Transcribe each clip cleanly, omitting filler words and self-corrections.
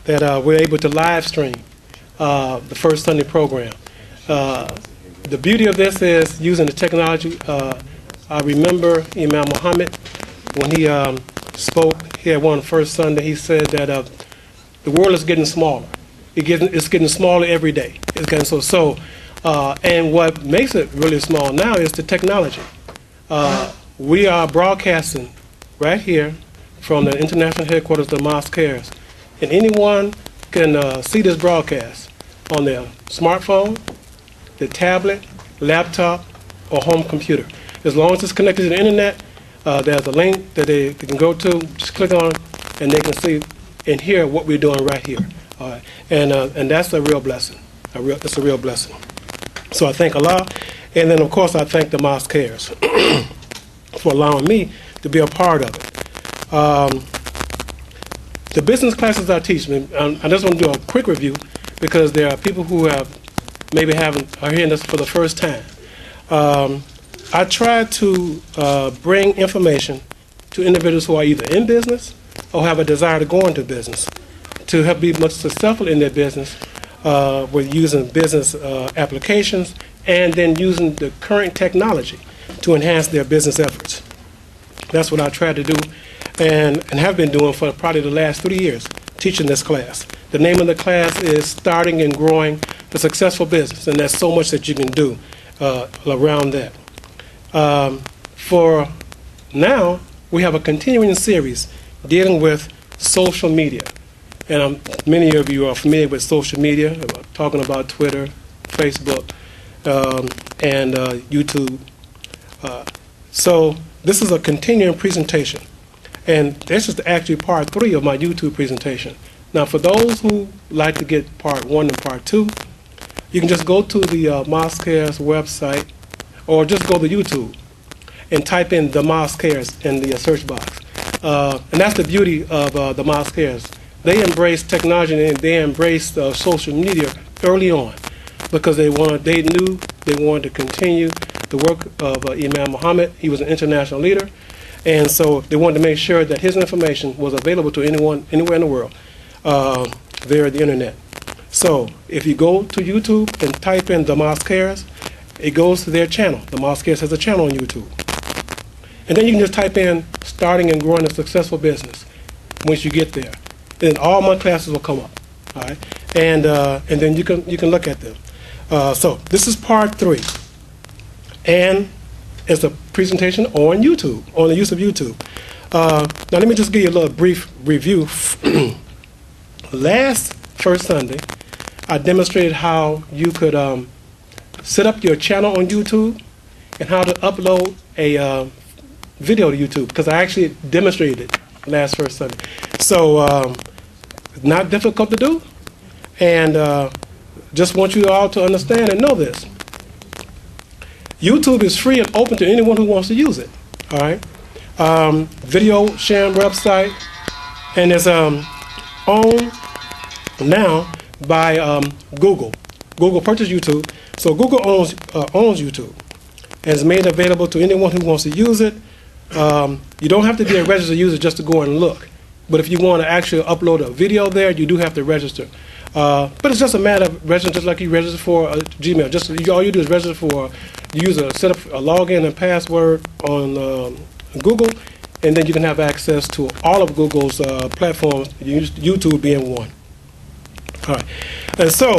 that we're able to live stream the first Sunday program. The beauty of this is using the technology. I remember Imam Mohammed, when he spoke here one first Sunday, he said that the world is getting smaller. It's getting smaller every day. It's getting and what makes it really small now is the technology. We are broadcasting right here from the international headquarters of the Mosque, and anyone can see this broadcast on their smartphone, the tablet, laptop, or home computer. As long as it's connected to the internet, there's a link that they can go to, just click on, and they can see and hear what we're doing right here. All right. And that's a real blessing. It's a real blessing. So I thank Allah, and then of course I thank the Mosque for allowing me to be a part of it. The business classes I teach, I just want to do a quick review because there are people who are hearing this for the first time. I try to bring information to individuals who are either in business or have a desire to go into business, to help be much successful in their business with using business applications and then using the current technology to enhance their business efforts. That's what I try to do and have been doing for probably the last 3 years, teaching this class. The name of the class is Starting and Growing a Successful Business, and there's so much that you can do around that. For now, we have a continuing series dealing with social media. And many of you are familiar with social media, talking about Twitter, Facebook, and YouTube. So this is a continuing presentation. And this is actually part 3 of my YouTube presentation. Now, for those who like to get part 1 and part 2, you can just go to the Mosque website or just go to YouTube and type in the Mosque in the search box. And that's the beauty of the Mosque. They embraced technology and they embraced social media early on because they knew they wanted to continue the work of Imam Mohammed. He was an international leader, and so they wanted to make sure that his information was available to anyone, anywhere in the world, via the internet. So if you go to YouTube and type in the Mosque, it goes to their channel. The Mosque has a channel on YouTube. And then you can just type in Starting and Growing a Successful Business once you get there. Then all my classes will come up. All right? And then you can look at them. So this is part 3. And it's a presentation on YouTube, on the use of YouTube. Now let me just give you a little brief review. Last first Sunday, I demonstrated how you could set up your channel on YouTube and how to upload a video to YouTube, because I actually demonstrated it last first Sunday. So not difficult to do, and just want you all to understand and know this. YouTube is free and open to anyone who wants to use it. All right, video sharing website, and it's owned now by Google. Google purchased YouTube, so Google owns YouTube, and it's made available to anyone who wants to use it. You don't have to be a registered user just to go and look, but if you want to actually upload a video there, you do have to register. But it's just a matter of registering, just like you register for Gmail. All you do is register for, set up a login and password on Google, and then you can have access to all of Google's platforms, YouTube being one. All right, and so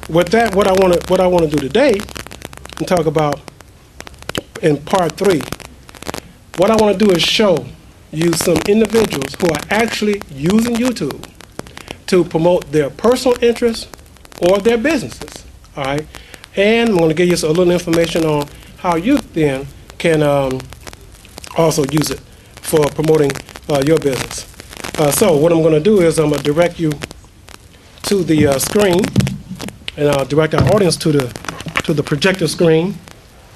with that, what I want to do today and talk about in part 3, what I want to do is show you some individuals who are actually using YouTube to promote their personal interests or their businesses. All right, and I'm going to give you a little information on how you then can also use it for promoting your business. So what I'm going to do is I'm going to direct you to the screen, and I'll direct our audience to the projector screen,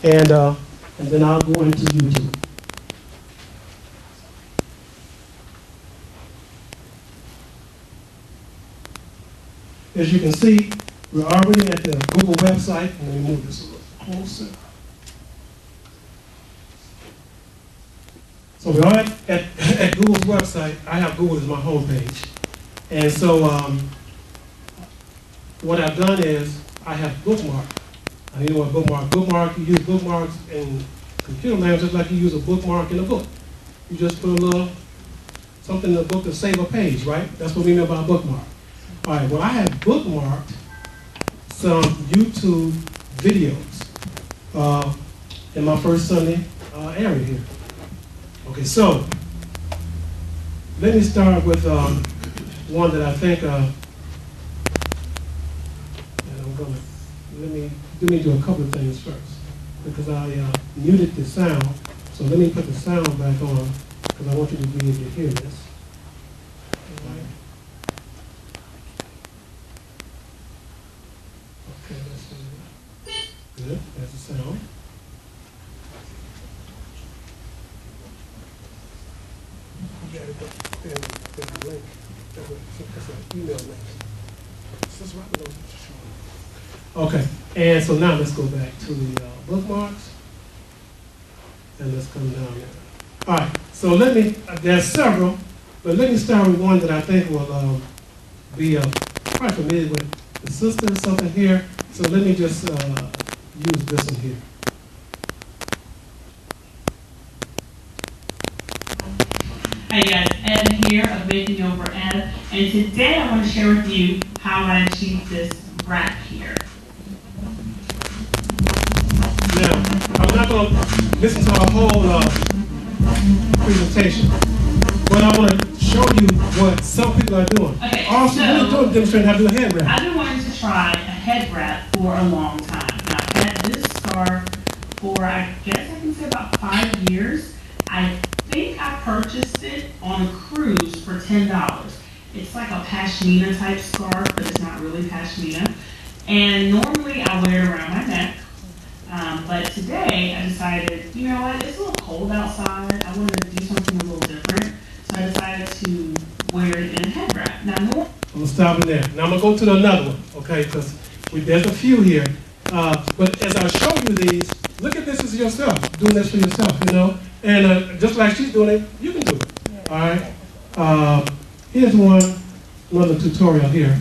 and then I'll go into YouTube. As you can see, we're already at the Google website. Let me move this a little closer. So we are at Google's website. I have Google as my home page. And so what I've done is I have bookmarked. You know what bookmark? Bookmark, you use bookmarks in computer language just like you use a bookmark in a book. You just put a little something in the book to save a page, right? That's what we mean by a bookmark. All right, well, I have bookmarked some YouTube videos in my first Sunday area here. Okay, so let me start with one that I think, and I'm gonna, let me do a couple of things first, because I muted the sound, so let me put the sound back on, because I want you to be able to hear this. All right. Okay, let's see. Good, that's the sound. There's a link. That's an email link. Okay, and so now let's go back to the bookmarks. And let's come down here. All right, so let me, there's several, but let me start with one that I think will be quite familiar with the sister or something here. So let me just use this one here. Hi guys, Ed here of Making Over Ed, and today I want to share with you how I achieved this wrap here. Now, I'm not going to listen to our whole presentation, but I want to show you what some people are doing. Okay, also, we're doing demonstrating how to do a head wrap. I've been wanting to try a head wrap for a long time. Now, I've had this scarf for, I guess I can say about 5 years. I think I purchased it on a cruise for $10. It's like a pashmina type scarf, but it's not really pashmina. And normally I wear it around my neck. But today I decided, you know what, it's a little cold outside. I wanted to do something a little different. So I decided to wear it in a head wrap. Now, I'm going to stop it there. Now I'm going to go to another one, okay, because there's a few here. But as I show you these, look at this as yourself, doing this for yourself, you know. And just like she's doing it, you can do it, all right? Here's another tutorial here.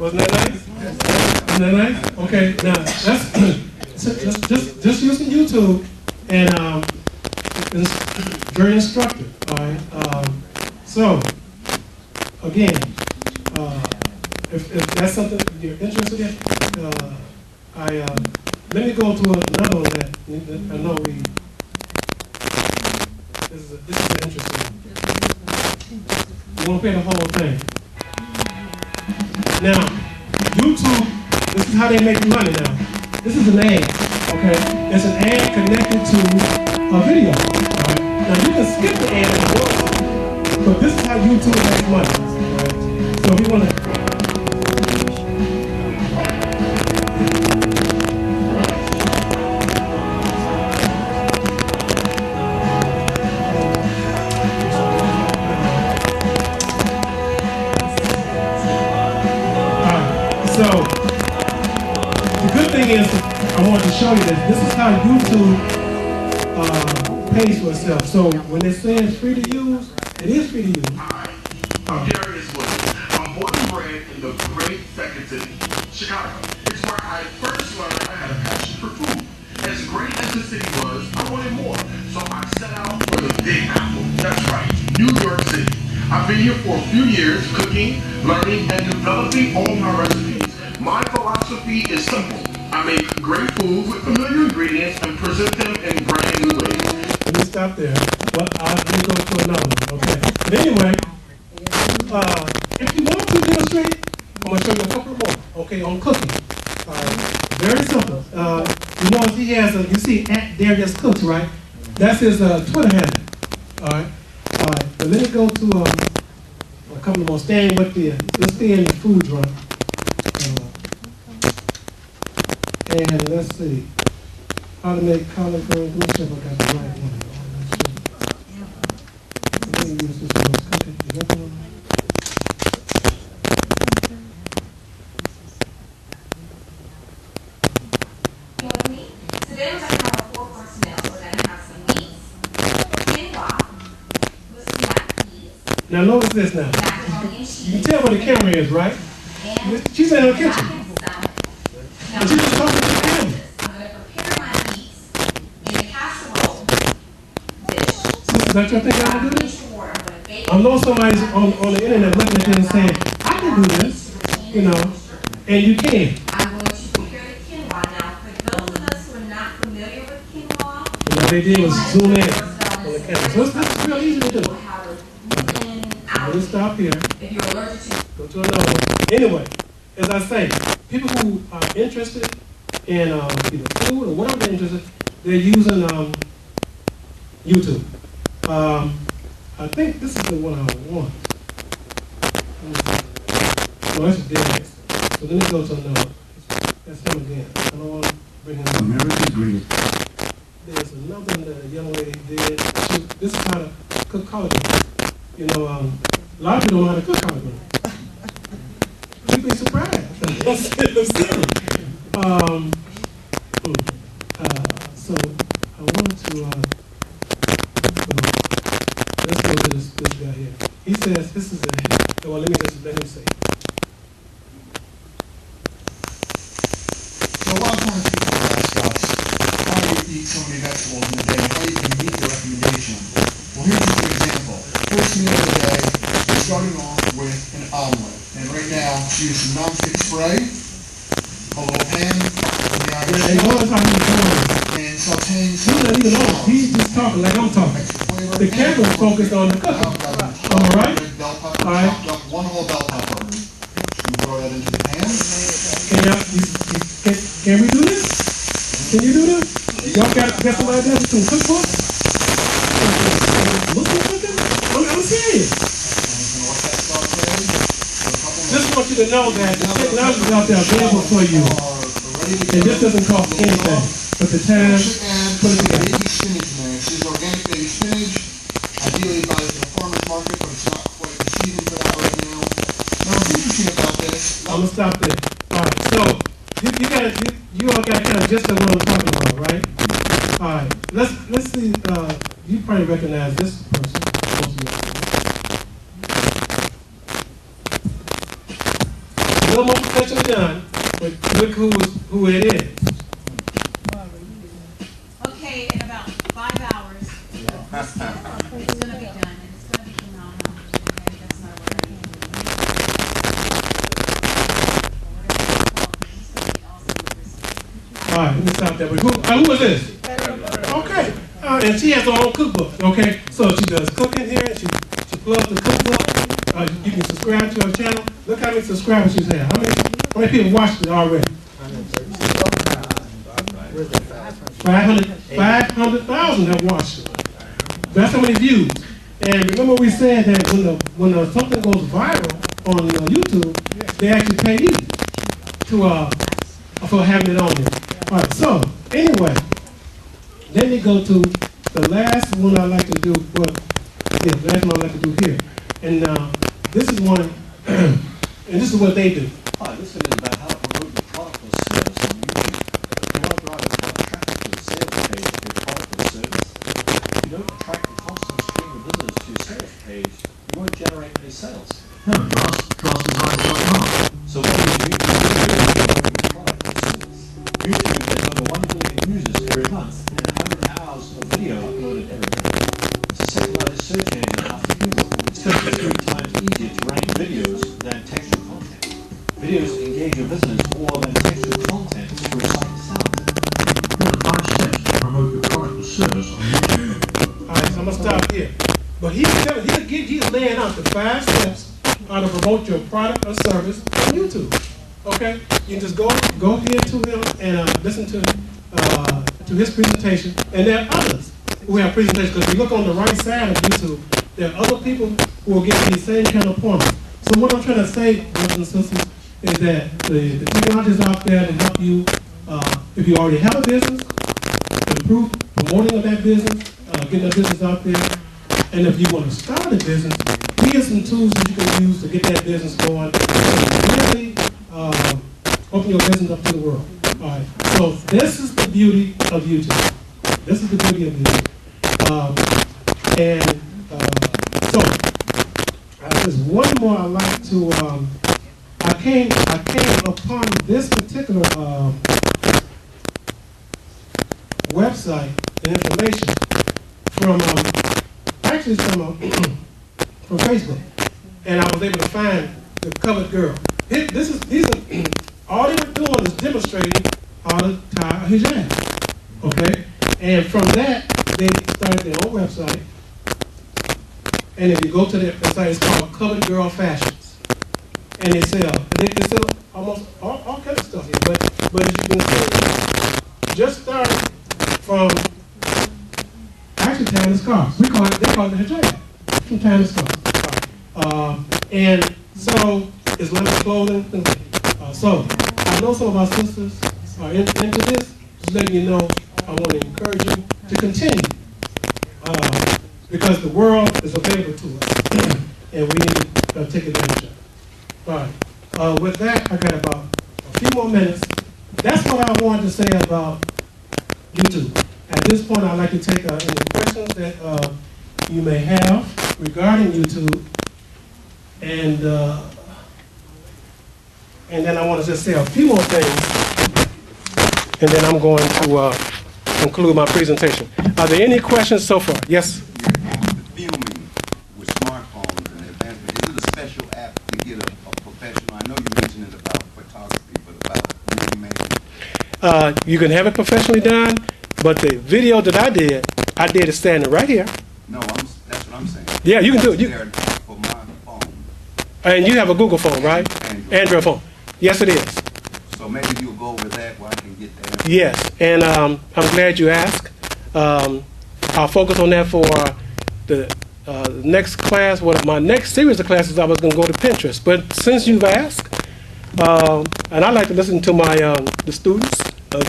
Wasn't that nice? Isn't that nice? Okay, now that's just using YouTube, and it's very instructive. All right. So again, if that's something you're interested in, let me go to another one that I know this is interesting. You want to pay the whole thing. Now, YouTube, this is how they make money now. This is an ad, okay? It's an ad connected to a video, all right? Now, you can skip the ad if you want to, but this is how YouTube makes money, all right? So if you want to... So, the good thing is, I want to show you this is how YouTube pays for itself. So, when they're saying free to use, it is free to use. Hi, I'm Darius Williams. I'm born and bred in the great second city, Chicago. It's where I first learned I had a passion for food. As great as the city was, I wanted more. So I set out for the Big Apple. That's right, New York City. I've been here for a few years, cooking, learning, and developing all my recipes. My philosophy is simple. I make great food with familiar ingredients and present them in brand new ways. Let me stop there. But let me go to another one, okay? But anyway, if you want to demonstrate, I'm going to show you a couple more, okay, on cooking. Very simple. You notice he has you see @Darius Cooks, right? That's his Twitter handle. All right. But let me go to a couple more. Let's stay in the food run. And let's see. How to make collard greens. Let me see if I got the right one. Let me use this one. Okay, is that the one? With me. Today we're going to have a 4-course meal. We're going to have some meats, quinoa, with some black peas, Now notice this now. macaroni and You cheese, can tell where the camera is, right? and She's in her kitchen. stomach. Now, But she's just talking to the camera. I'm going to prepare my meats in a casserole dish. Is that your thing how to do this? Water. I'm going to bake I know somebody's on the internet looking at this and saying, I can do this, you know, and you can. I'm going to prepare the quinoa. Now, for those of us who are not familiar with quinoa, And what they did was zoom in on the camera. So this is real easy to do. how to in, out. Let me stop here. If you're allergic to Go to another one. Anyway, as I say, people who are interested in either food or whatever they're interested, they're using YouTube. I think this is the one I want. No, this is Darius. So let me go to another. That's him again. I don't want to bring him up. America's greatest. There's another one that a young lady did. This is how to cook collard greens. You know, a lot of people don't know how to cook collard greens. You'd be surprised. I'm serious. So I wanted to let's go to this guy here. He says this is well, let him say. So a lot of times people ask us how you eat so many vegetables in a day, how you can meet the recommendation. Well, here's a good example. First meal of the day, we're starting off with an omelet. And right now, use some nonstick spray, a little pan, And notice how he's doing. and sauteing He's not even on. He's just talking like I'm talking. The camera's focused on the cooking. All right? Bell pepper, All right. chopped up one whole bell pepper. You throw that into the pan. Can we do this? Can you do this? Y'all got some ideas for some cookbooks? Look at cooking? I'm serious. Just want you to know that the technology is out there available for you. And this doesn't cost anything. But the time, put it together. Baby spinach in there. This is organic baby spinach. Ideally buy it at the farmer's market, but it's not quite the season for that right now. Now what's interesting about this, I'm gonna stop there. All right. So you all got kind of just what I'm talking about, right? All right. Let's see. You probably recognize this person. Most of you. little more professionally done, but look who it is. Okay, in about 5 hours, it's going to be done, and it's going to be phenomenal. Okay, that's my word. All right, let me stop that. But who is this? Okay. And she has her own cookbook, okay? So she does cooking here, she plugs the cookbook. You can subscribe to her channel. Look how many subscribers she's had. How many people watched it already? 500,000 have watched it. That's how many views. And remember we said that when something goes viral on YouTube, they actually pay you for having it on there. All right, so anyway, let me go to the last one I like to do. Well, yeah, the last one I like to do here. And this is one, and this is what they do. Hi, this video is about how to promote your product or service on YouTube. You want to drive as much traffic to the sales page of your product or service. If you don't attract a constant stream of visitors to your sales page, you won't generate any sales. So what do you do to promote your product or service? YouTube gets over 1 billion users every month and 100 hours of video uploaded every day. It's the second largest search engine after Google. It's 53 times easier to rank videos than textual content. Videos engage your visitors more than textual content through exciting sound. Here are 5 steps to promote your product or service on YouTube. All right, so I'm gonna stop here. But he's laying out the 5 steps how to promote your product or service on YouTube. Okay, you can just go here to him and listen to his presentation. And there are others who have presentations. Because if you look on the right side of YouTube, there are other people who will get these same kind of points. So what I'm trying to say, brothers and sisters, is that the technology is out there to help you, if you already have a business, improve promoting of that business, getting that business out there. And if you want to start a business, here's some tools that you can use to get that business going. Really open your business up to the world. All right. So this is the beauty of YouTube. This is the beauty of YouTube. So there's one more I like to. I came upon this particular website and information from from Facebook, and I was able to find the covered girl. All they were doing is demonstrating how to tie a hijab. Okay, and from that they started their own website. And if you go to their website, it's called Covered Girl Fashions, and they sell almost all kinds of stuff here. But as you can see, just started from actually tying the scarves. They call it hijab. From tying the scarves. And so Islamic clothing. So I know some of our sisters are into this. Just letting you know, I want to encourage you to continue. Because the world is available to us, and we need to take advantage of it. All right. With that, I got about a few more minutes. That's what I wanted to say about YouTube. At this point, I'd like to take any questions that you may have regarding YouTube, and then I want to just say a few more things, and then I'm going to conclude my presentation. Are there any questions so far? Yes. Filming with smartphones and advancement, is it a special app to get a professional? I know you mentioned it about photography, but about filmmaking. You can have it professionally done, but the video that I did it standing right here. No, that's what I'm saying. Yeah, you can do it. There for my phone. And you have a Google phone, right? Android phone. Yes, it is. So maybe you'll go over that where I can get that. Yes, and I'm glad you asked. I'll focus on that for the next class. My next series of classes, I was going to go to Pinterest. But since you've asked, and I like to listen to my the students,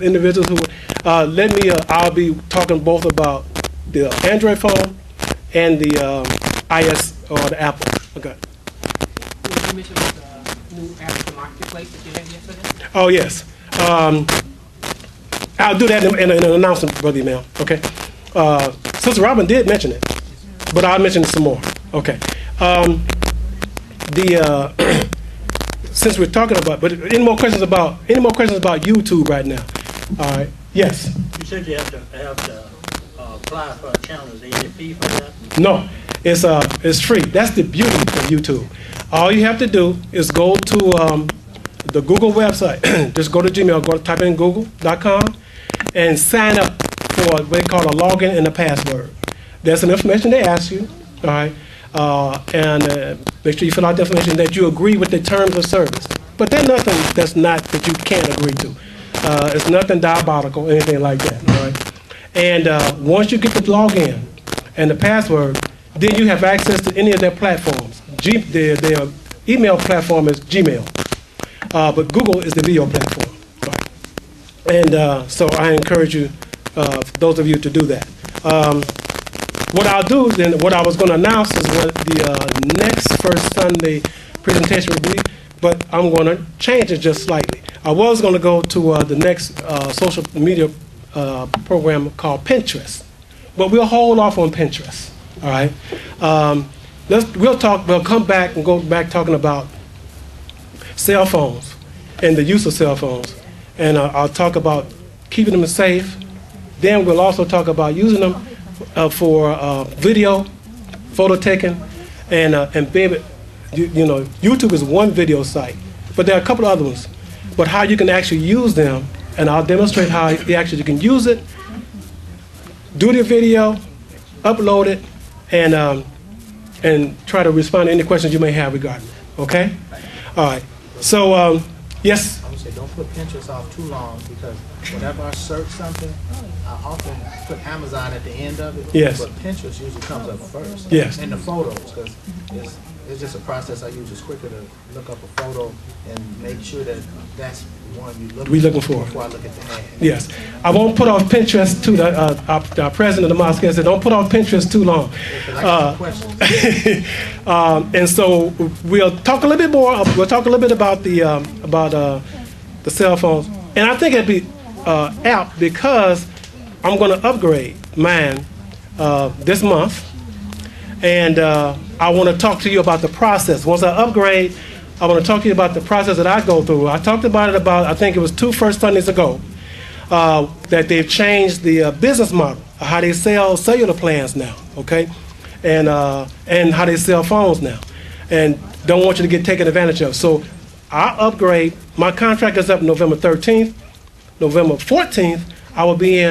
individuals who I'll be talking both about the Android phone and the iOS or the Apple. Okay. You mentioned the new African marketplace that you had yesterday? Oh yes. I'll do that in an announcement, Brother Imam. Okay. Sister Robin did mention it, but I'll mention it some more. Okay. since we're talking about, but any more questions about YouTube right now? All right. Yes. You said you have to apply for a channel. Is there any fee for that? No, it's free. That's the beauty of YouTube. All you have to do is go to the Google website. Just go to Gmail, type in google.com, and sign up for what they call a login and a password. There's some information they ask you, all right, and make sure you fill out the information that you agree with the terms of service. But there's nothing that you can't agree to. It's nothing diabolical, anything like that, all right. And once you get the login and the password, then you have access to any of their platforms. Their email platform is Gmail, but Google is the video platform. And so I encourage you, those of you, to do that. What I'll do then, what I was going to announce is what the next First Sunday presentation will be, but I'm going to change it just slightly. I was going to go to the next social media program called Pinterest, but we'll hold off on Pinterest. All right. We'll come back and go back talking about cell phones and the use of cell phones, and I'll talk about keeping them safe. Then we'll also talk about using them for video, photo taking, and baby, YouTube is one video site, but there are a couple of other ones. But how you can actually use them, and I'll demonstrate how you can use it, do the video, upload it, and try to respond to any questions you may have regarding it. Okay? All right. So, yes? I would say don't put Pinterest off too long, because whenever I search something, I often put Amazon at the end of it. Yes. But Pinterest usually comes up first. Yes. And the photos, because it's just a process I use. It's quicker to look up a photo and make sure that that's the one you're looking for before I look at the ad. Yes. I won't put off Pinterest too. Our president of the Mosque said, don't put off Pinterest too long. And so we'll talk a little bit more. We'll talk a little bit about the cell phones. And I think it'd be apt because I'm going to upgrade mine this month. And I want to talk to you about the process. Once I upgrade, I want to talk to you about the process that I go through. I talked about it I think it was 2 First Sundays ago, that they've changed the business model, how they sell cellular plans now, okay? And how they sell phones now. And don't want you to get taken advantage of. So I upgrade. My contract is up November 13th. November 14th, I will be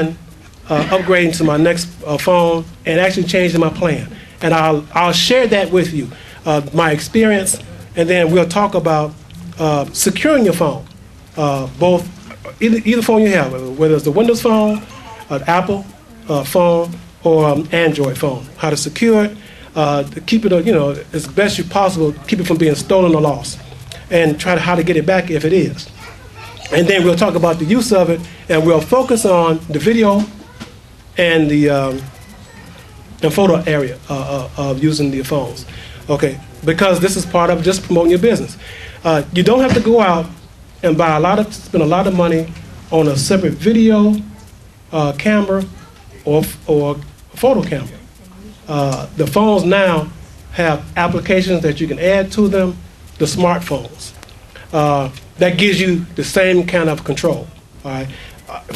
upgrading to my next phone and actually changing my plan. And I'll share that with you, my experience, and then we'll talk about securing your phone, both either phone you have, whether it's the Windows phone, an Apple phone, or Android phone. How to secure it, to keep it, as best you possible, keep it from being stolen or lost, and how to get it back if it is. And then we'll talk about the use of it, and we'll focus on the video and the photo area of using the phones. Okay, because this is part of just promoting your business. You don't have to go out and spend a lot of money on a separate video camera or photo camera. The phones now have applications that you can add to them, the smartphones. That gives you the same kind of control, all right,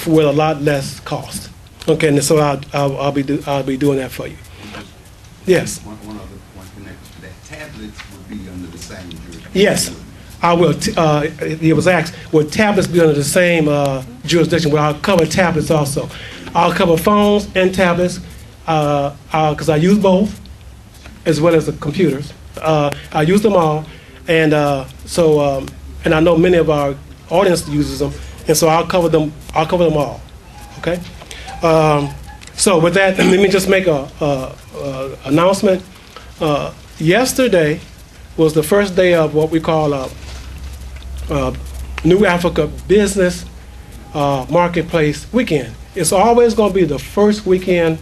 with a lot less cost. Okay, and so I'll be doing that for you. Yes. One other one connected to that. Tablets would be under the same jurisdiction. Yes, I will. It was asked, will tablets be under the same jurisdiction? Well, I'll cover tablets also. I'll cover phones and tablets because I use both, as well as the computers. I use them all, and and I know many of our audience uses them, and so I'll cover them. I'll cover them all. Okay. So with that, let me just make a announcement. Yesterday was the first day of what we call New Africa Business Marketplace Weekend. It's always going to be the first weekend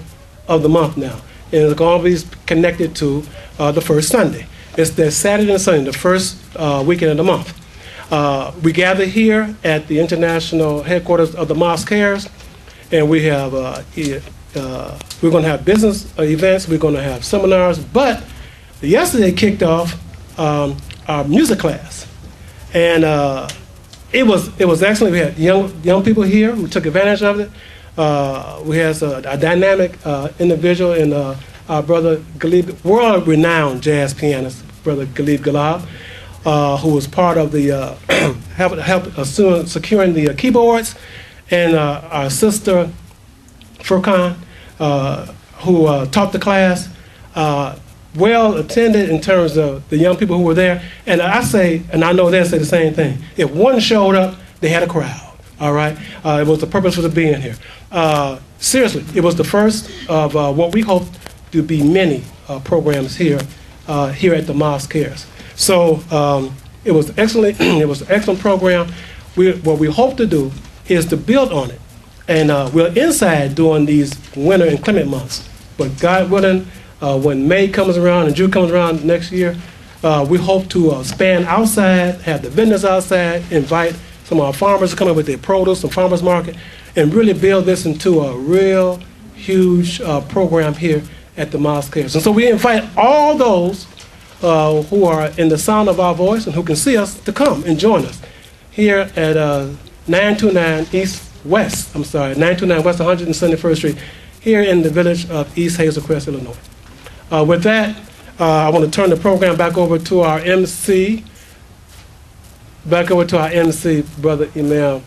of the month now, and it's going to be connected to the first Sunday. It's the Saturday and Sunday, the first weekend of the month. We gather here at the international headquarters of the Mosque, and we have we're going to have business events, we're going to have seminars, but yesterday kicked off our music class. And it was excellent. We had young people here who took advantage of it. We had a dynamic individual in our brother Galib, world-renowned jazz pianist, brother Galib Galab, who was part of the help securing the keyboards, and our sister Furkan, who taught the class. Well attended in terms of the young people who were there. And I say, and I know they'll say the same thing, if one showed up, they had a crowd, all right? It was the purpose of being here. Seriously, it was the first of what we hope to be many programs here at the Mosque Cares. So it was excellent. It was an excellent program. What we hope to do is to build on it. And we're inside during these winter inclement months. But God willing, when May comes around and June comes around next year, we hope to span outside, have the vendors outside, invite some of our farmers to come up with their produce, some farmers market, and really build this into a real huge program here at the Mosque Cares. And so we invite all those who are in the sound of our voice and who can see us to come and join us here at 929 West 171st Street, here in the village of East Hazel Crest, Illinois. With that, I want to turn the program back over to our MC, Brother Imam.